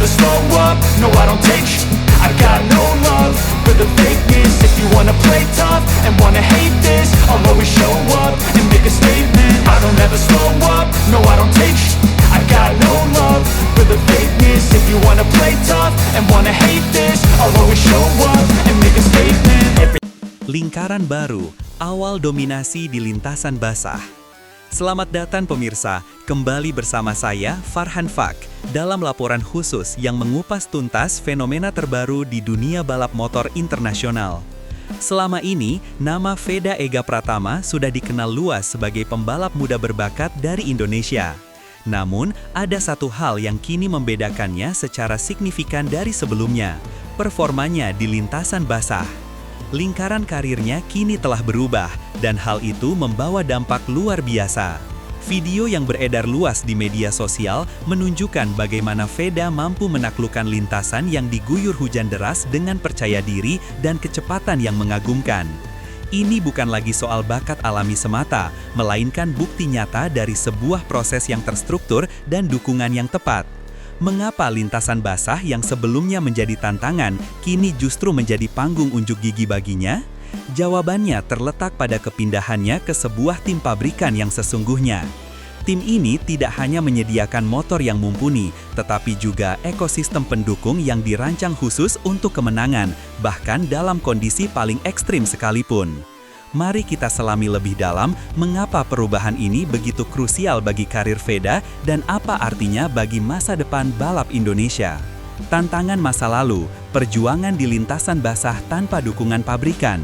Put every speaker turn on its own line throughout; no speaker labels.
slow up, no I don't take sh**. I got no love for the fakeness. If you wanna play tough and wanna hate this, I'll always show up and make a statement. I don't ever slow up, no I don't take sh**. I got no love for the fakeness. If you wanna play tough and wanna hate this, I'll always show up and make a statement.
Lingkaran baru, awal dominasi di lintasan basah. Selamat datang pemirsa, kembali bersama saya Farhan Fak dalam laporan khusus yang mengupas tuntas fenomena terbaru di dunia balap motor internasional. Selama ini, nama Veda Ega Pratama sudah dikenal luas sebagai pembalap muda berbakat dari Indonesia. Namun, ada satu hal yang kini membedakannya secara signifikan dari sebelumnya, performanya di lintasan basah. Lingkaran karirnya kini telah berubah, dan hal itu membawa dampak luar biasa. Video yang beredar luas di media sosial menunjukkan bagaimana Veda mampu menaklukkan lintasan yang diguyur hujan deras dengan percaya diri dan kecepatan yang mengagumkan. Ini bukan lagi soal bakat alami semata, melainkan bukti nyata dari sebuah proses yang terstruktur dan dukungan yang tepat. Mengapa lintasan basah yang sebelumnya menjadi tantangan, kini justru menjadi panggung unjuk gigi baginya? Jawabannya terletak pada kepindahannya ke sebuah tim pabrikan yang sesungguhnya. Tim ini tidak hanya menyediakan motor yang mumpuni, tetapi juga ekosistem pendukung yang dirancang khusus untuk kemenangan, bahkan dalam kondisi paling ekstrim sekalipun. Mari kita selami lebih dalam mengapa perubahan ini begitu krusial bagi karir Veda dan apa artinya bagi masa depan balap Indonesia. Tantangan masa lalu, perjuangan di lintasan basah tanpa dukungan pabrikan.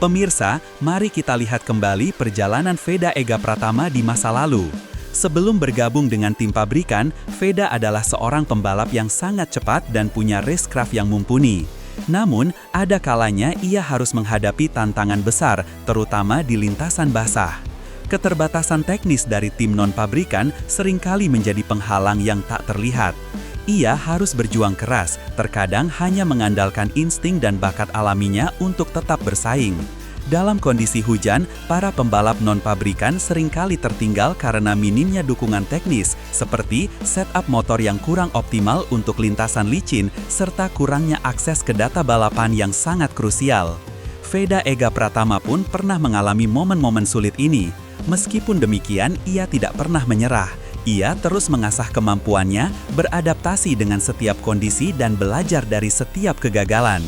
Pemirsa, mari kita lihat kembali perjalanan Veda Ega Pratama di masa lalu. Sebelum bergabung dengan tim pabrikan, Veda adalah seorang pembalap yang sangat cepat dan punya racecraft yang mumpuni. Namun, ada kalanya ia harus menghadapi tantangan besar, terutama di lintasan basah. Keterbatasan teknis dari tim non-pabrikan seringkali menjadi penghalang yang tak terlihat. Ia harus berjuang keras, terkadang hanya mengandalkan insting dan bakat alaminya untuk tetap bersaing. Dalam kondisi hujan, para pembalap non-pabrikan seringkali tertinggal karena minimnya dukungan teknis, seperti setup motor yang kurang optimal untuk lintasan licin, serta kurangnya akses ke data balapan yang sangat krusial. Veda Ega Pratama pun pernah mengalami momen-momen sulit ini. Meskipun demikian, ia tidak pernah menyerah. Ia terus mengasah kemampuannya, beradaptasi dengan setiap kondisi dan belajar dari setiap kegagalan.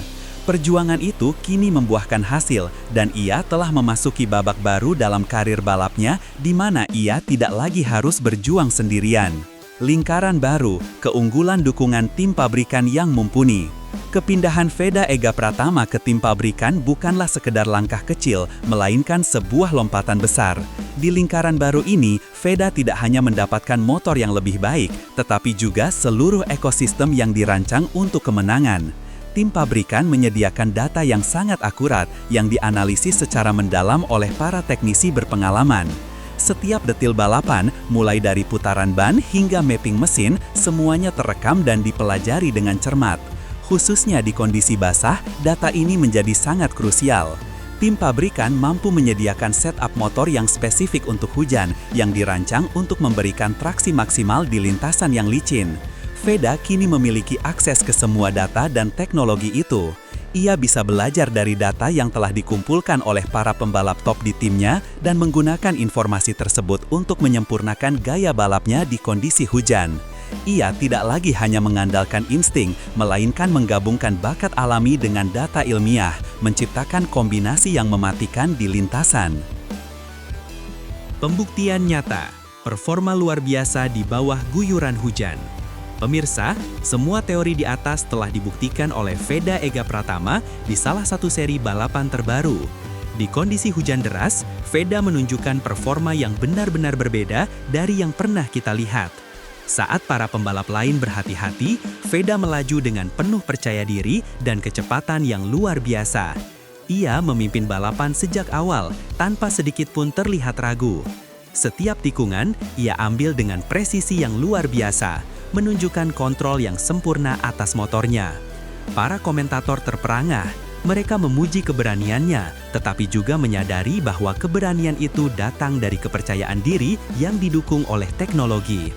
Perjuangan itu kini membuahkan hasil, dan ia telah memasuki babak baru dalam karir balapnya, di mana ia tidak lagi harus berjuang sendirian. Lingkaran baru, keunggulan dukungan tim pabrikan yang mumpuni. Kepindahan Veda Ega Pratama ke tim pabrikan bukanlah sekedar langkah kecil, melainkan sebuah lompatan besar. Di lingkaran baru ini, Veda tidak hanya mendapatkan motor yang lebih baik, tetapi juga seluruh ekosistem yang dirancang untuk kemenangan. Tim pabrikan menyediakan data yang sangat akurat yang dianalisis secara mendalam oleh para teknisi berpengalaman. Setiap detil balapan, mulai dari putaran ban hingga mapping mesin, semuanya terekam dan dipelajari dengan cermat. Khususnya di kondisi basah, data ini menjadi sangat krusial. Tim pabrikan mampu menyediakan setup motor yang spesifik untuk hujan, yang dirancang untuk memberikan traksi maksimal di lintasan yang licin. Veda kini memiliki akses ke semua data dan teknologi itu. Ia bisa belajar dari data yang telah dikumpulkan oleh para pembalap top di timnya dan menggunakan informasi tersebut untuk menyempurnakan gaya balapnya di kondisi hujan. Ia tidak lagi hanya mengandalkan insting, melainkan menggabungkan bakat alami dengan data ilmiah, menciptakan kombinasi yang mematikan di lintasan. Pembuktian nyata, performa luar biasa di bawah guyuran hujan. Pemirsa, semua teori di atas telah dibuktikan oleh Veda Ega Pratama di salah satu seri balapan terbaru. Di kondisi hujan deras, Veda menunjukkan performa yang benar-benar berbeda dari yang pernah kita lihat. Saat para pembalap lain berhati-hati, Veda melaju dengan penuh percaya diri dan kecepatan yang luar biasa. Ia memimpin balapan sejak awal, tanpa sedikit pun terlihat ragu. Setiap tikungan, ia ambil dengan presisi yang luar biasa, menunjukkan kontrol yang sempurna atas motornya. Para komentator terperangah, mereka memuji keberaniannya, tetapi juga menyadari bahwa keberanian itu datang dari kepercayaan diri yang didukung oleh teknologi.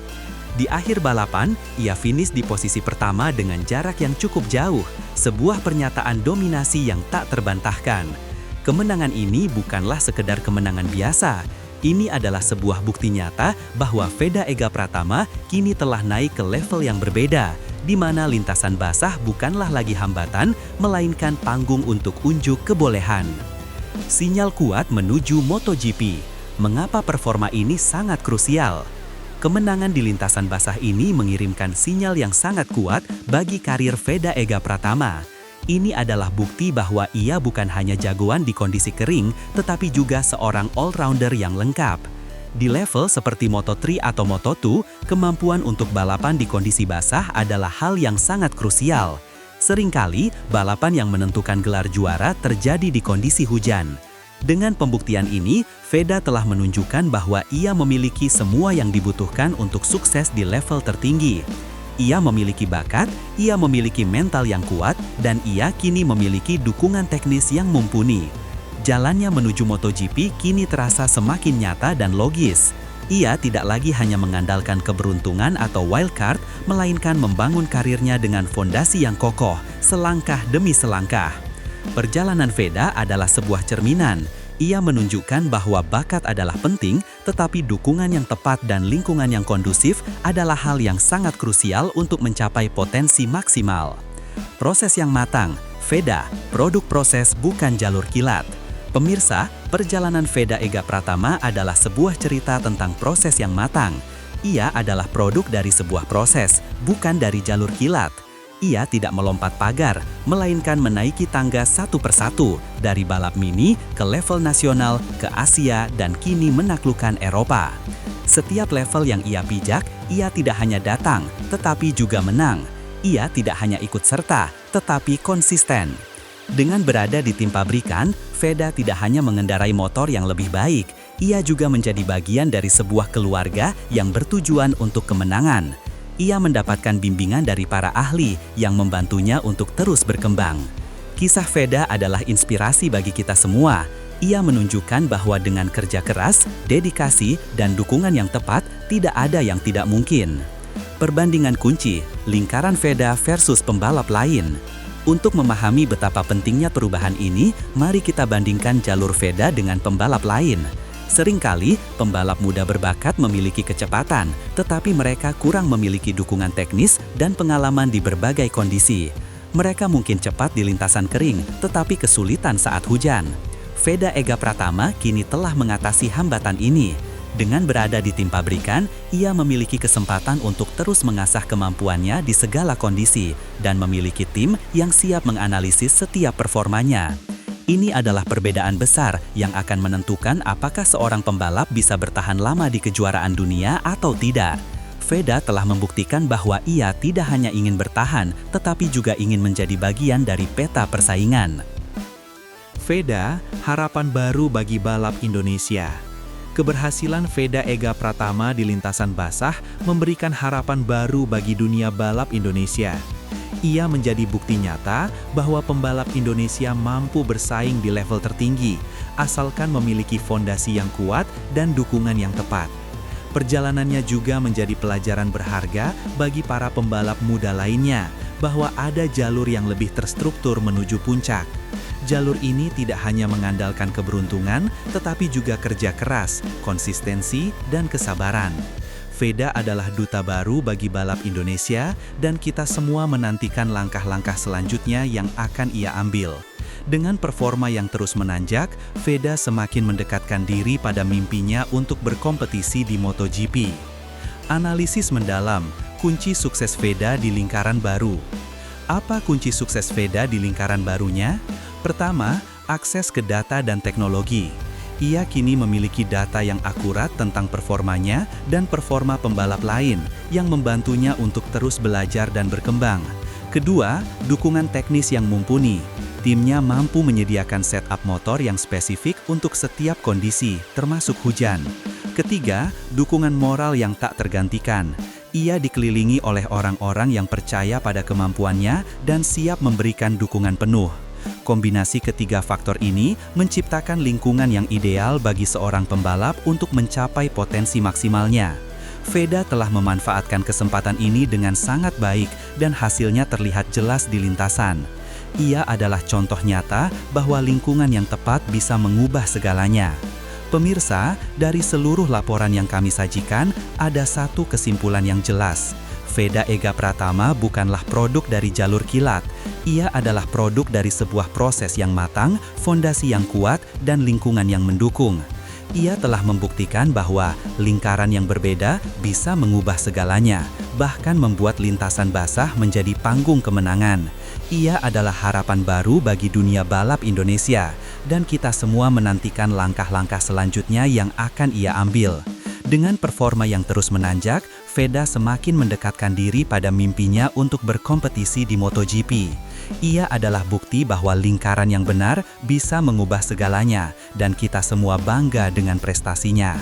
Di akhir balapan, ia finish di posisi pertama dengan jarak yang cukup jauh, sebuah pernyataan dominasi yang tak terbantahkan. Kemenangan ini bukanlah sekedar kemenangan biasa. Ini adalah sebuah bukti nyata bahwa Veda Ega Pratama kini telah naik ke level yang berbeda, di mana lintasan basah bukanlah lagi hambatan, melainkan panggung untuk unjuk kebolehan. Sinyal kuat menuju MotoGP. Mengapa performa ini sangat krusial? Kemenangan di lintasan basah ini mengirimkan sinyal yang sangat kuat bagi karir Veda Ega Pratama. Ini adalah bukti bahwa ia bukan hanya jagoan di kondisi kering, tetapi juga seorang all-rounder yang lengkap. Di level seperti Moto3 atau Moto2, kemampuan untuk balapan di kondisi basah adalah hal yang sangat krusial. Seringkali, balapan yang menentukan gelar juara terjadi di kondisi hujan. Dengan pembuktian ini, Veda telah menunjukkan bahwa ia memiliki semua yang dibutuhkan untuk sukses di level tertinggi. Ia memiliki bakat, ia memiliki mental yang kuat, dan ia kini memiliki dukungan teknis yang mumpuni. Jalannya menuju MotoGP kini terasa semakin nyata dan logis. Ia tidak lagi hanya mengandalkan keberuntungan atau wildcard, melainkan membangun karirnya dengan fondasi yang kokoh, selangkah demi selangkah. Perjalanan Veda adalah sebuah cerminan. Ia menunjukkan bahwa bakat adalah penting, tetapi dukungan yang tepat dan lingkungan yang kondusif adalah hal yang sangat krusial untuk mencapai potensi maksimal. Proses yang matang, Veda, produk proses bukan jalur kilat. Pemirsa, perjalanan Veda Ega Pratama adalah sebuah cerita tentang proses yang matang. Ia adalah produk dari sebuah proses, bukan dari jalur kilat. Ia tidak melompat pagar, melainkan menaiki tangga satu persatu, dari balap mini ke level nasional, ke Asia, dan kini menaklukkan Eropa. Setiap level yang ia pijak, ia tidak hanya datang, tetapi juga menang. Ia tidak hanya ikut serta, tetapi konsisten. Dengan berada di tim pabrikan, Veda tidak hanya mengendarai motor yang lebih baik, ia juga menjadi bagian dari sebuah keluarga yang bertujuan untuk kemenangan. Ia mendapatkan bimbingan dari para ahli yang membantunya untuk terus berkembang. Kisah Veda adalah inspirasi bagi kita semua. Ia menunjukkan bahwa dengan kerja keras, dedikasi, dan dukungan yang tepat, tidak ada yang tidak mungkin. Perbandingan kunci, lingkaran Veda versus pembalap lain. Untuk memahami betapa pentingnya perubahan ini, mari kita bandingkan jalur Veda dengan pembalap lain. Seringkali, pembalap muda berbakat memiliki kecepatan, tetapi mereka kurang memiliki dukungan teknis dan pengalaman di berbagai kondisi. Mereka mungkin cepat di lintasan kering, tetapi kesulitan saat hujan. Veda Ega Pratama kini telah mengatasi hambatan ini. Dengan berada di tim pabrikan, ia memiliki kesempatan untuk terus mengasah kemampuannya di segala kondisi dan memiliki tim yang siap menganalisis setiap performanya. Ini adalah perbedaan besar yang akan menentukan apakah seorang pembalap bisa bertahan lama di kejuaraan dunia atau tidak. Veda telah membuktikan bahwa ia tidak hanya ingin bertahan, tetapi juga ingin menjadi bagian dari peta persaingan. Veda, harapan baru bagi balap Indonesia. Keberhasilan Veda Ega Pratama di lintasan basah memberikan harapan baru bagi dunia balap Indonesia. Ia menjadi bukti nyata bahwa pembalap Indonesia mampu bersaing di level tertinggi, asalkan memiliki fondasi yang kuat dan dukungan yang tepat. Perjalanannya juga menjadi pelajaran berharga bagi para pembalap muda lainnya, bahwa ada jalur yang lebih terstruktur menuju puncak. Jalur ini tidak hanya mengandalkan keberuntungan, tetapi juga kerja keras, konsistensi, dan kesabaran. Veda adalah duta baru bagi balap Indonesia, dan kita semua menantikan langkah-langkah selanjutnya yang akan ia ambil. Dengan performa yang terus menanjak, Veda semakin mendekatkan diri pada mimpinya untuk berkompetisi di MotoGP. Analisis mendalam, kunci sukses Veda di lingkaran baru. Apa kunci sukses Veda di lingkaran barunya? Pertama, akses ke data dan teknologi. Ia kini memiliki data yang akurat tentang performanya dan performa pembalap lain yang membantunya untuk terus belajar dan berkembang. Kedua, dukungan teknis yang mumpuni. Timnya mampu menyediakan setup motor yang spesifik untuk setiap kondisi, termasuk hujan. Ketiga, dukungan moral yang tak tergantikan. Ia dikelilingi oleh orang-orang yang percaya pada kemampuannya dan siap memberikan dukungan penuh. Kombinasi ketiga faktor ini menciptakan lingkungan yang ideal bagi seorang pembalap untuk mencapai potensi maksimalnya. Veda telah memanfaatkan kesempatan ini dengan sangat baik dan hasilnya terlihat jelas di lintasan. Ia adalah contoh nyata bahwa lingkungan yang tepat bisa mengubah segalanya. Pemirsa, dari seluruh laporan yang kami sajikan, ada satu kesimpulan yang jelas. Veda Ega Pratama bukanlah produk dari jalur kilat. Ia adalah produk dari sebuah proses yang matang, fondasi yang kuat, dan lingkungan yang mendukung. Ia telah membuktikan bahwa lingkaran yang berbeda bisa mengubah segalanya, bahkan membuat lintasan basah menjadi panggung kemenangan. Ia adalah harapan baru bagi dunia balap Indonesia, dan kita semua menantikan langkah-langkah selanjutnya yang akan ia ambil. Dengan performa yang terus menanjak, Veda semakin mendekatkan diri pada mimpinya untuk berkompetisi di MotoGP. Ia adalah bukti bahwa lingkaran yang benar bisa mengubah segalanya, dan kita semua bangga dengan prestasinya.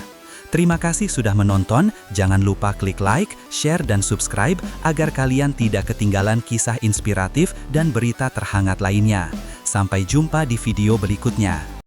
Terima kasih sudah menonton, jangan lupa klik like, share, dan subscribe agar kalian tidak ketinggalan kisah inspiratif dan berita terhangat lainnya. Sampai jumpa di video berikutnya.